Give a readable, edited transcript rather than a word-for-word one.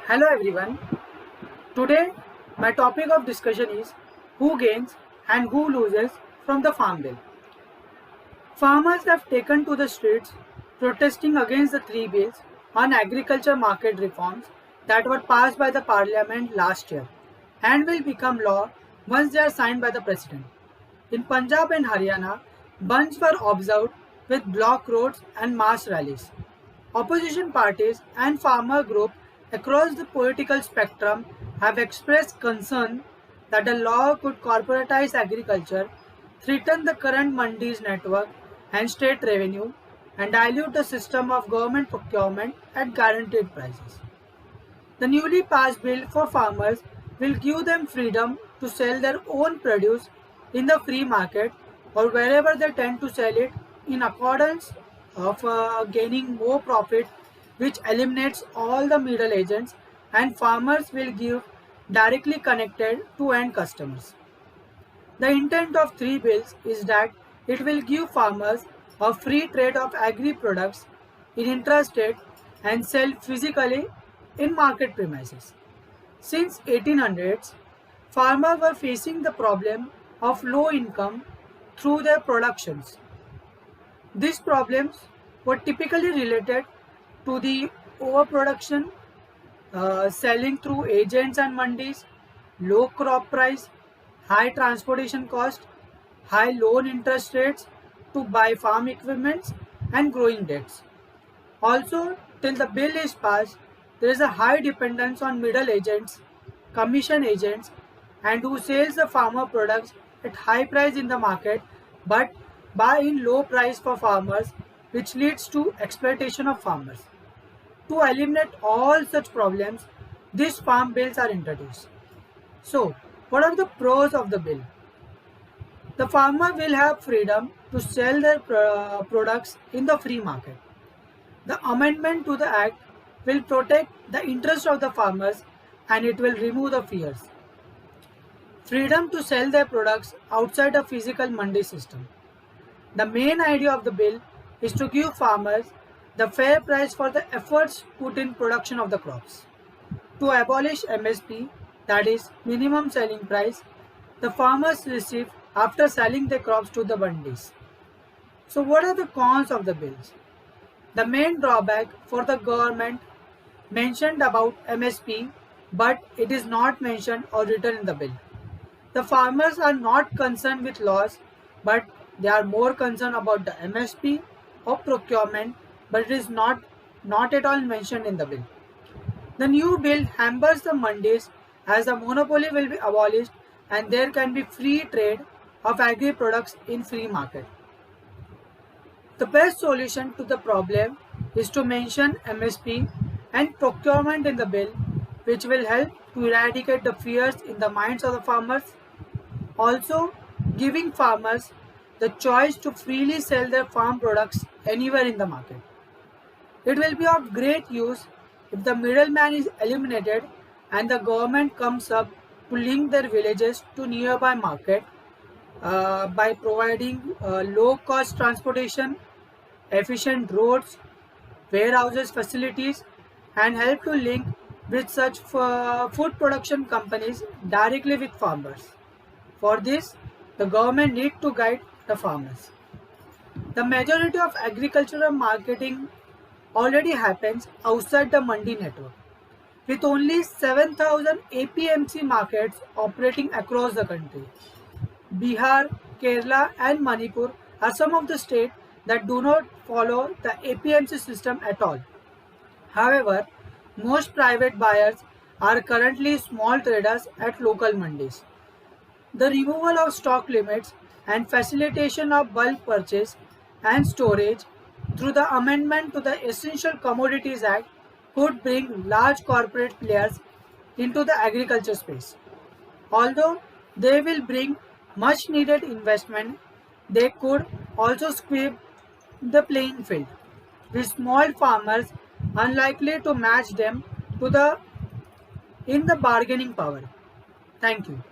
Hello everyone. Today my topic of discussion is who gains and who loses from the Farm Bill. Farmers have taken to the streets protesting against the three bills on agriculture market reforms that were passed by the parliament last year and will become law once they are signed by the president. In Punjab and Haryana, bunds were observed with block roads and mass rallies. Opposition parties and farmer groups across the political spectrum have expressed concern that the law could corporatize agriculture, threaten the current mandis network and state revenue, and dilute the system of government procurement at guaranteed prices. The newly passed bill for farmers will give them freedom to sell their own produce in the free market or wherever they tend to sell it in accordance of gaining more profit, which eliminates all the middle agents, and farmers will give directly connected to end customers. The intent of three bills is that it will give farmers a free trade of agri products in intrastate and sell physically in market premises. Since 1800s, farmers were facing the problem of low income through their productions. These problems were typically related to the overproduction, selling through agents and mandis, low crop price, high transportation cost, high loan interest rates to buy farm equipments, and growing debts. Also, till the bill is passed, there is a high dependence on middle agents, commission agents, and who sells the farmer products at high price in the market but buy in low price for farmers, which leads to exploitation of farmers. To eliminate all such problems, these farm bills are introduced. So, what are the pros of the bill? The farmer will have freedom to sell their products in the free market. The amendment to the Act will protect the interest of the farmers and it will remove the fears. Freedom to sell their products outside a physical mandi system. The main idea of the bill is to give farmers the fair price for the efforts put in production of the crops. To abolish MSP, that is minimum selling price, the farmers receive after selling their crops to the mandis. So what are the cons of the bills? The main drawback for the government mentioned about MSP, but it is not mentioned or written in the bill. The farmers are not concerned with laws, but they are more concerned about the MSP or procurement, but it is not at all mentioned in the bill. The new bill hampers the mandis as the monopoly will be abolished and there can be free trade of agri products in free market. The best solution to the problem is to mention MSP and procurement in the bill, which will help to eradicate the fears in the minds of the farmers. Also, giving farmers the choice to freely sell their farm products anywhere in the market. It will be of great use if the middleman is eliminated and the government comes up to link their villages to nearby market by providing low-cost transportation, efficient roads, warehouses facilities, and help to link with such food production companies directly with farmers. For this, the government needs to guide the farmers. The majority of agricultural marketing already happens outside the mandi network, with only 7,000 APMC markets operating across the country. Bihar, Kerala, and Manipur are some of the states that do not follow the APMC system at all. However, most private buyers are currently small traders at local mandis. The removal of stock limits and facilitation of bulk purchase and storage through the amendment to the Essential Commodities Act could bring large corporate players into the agriculture space. Although they will bring much needed investment, they could also sweep the playing field, with small farmers unlikely to match them in the bargaining power. Thank you.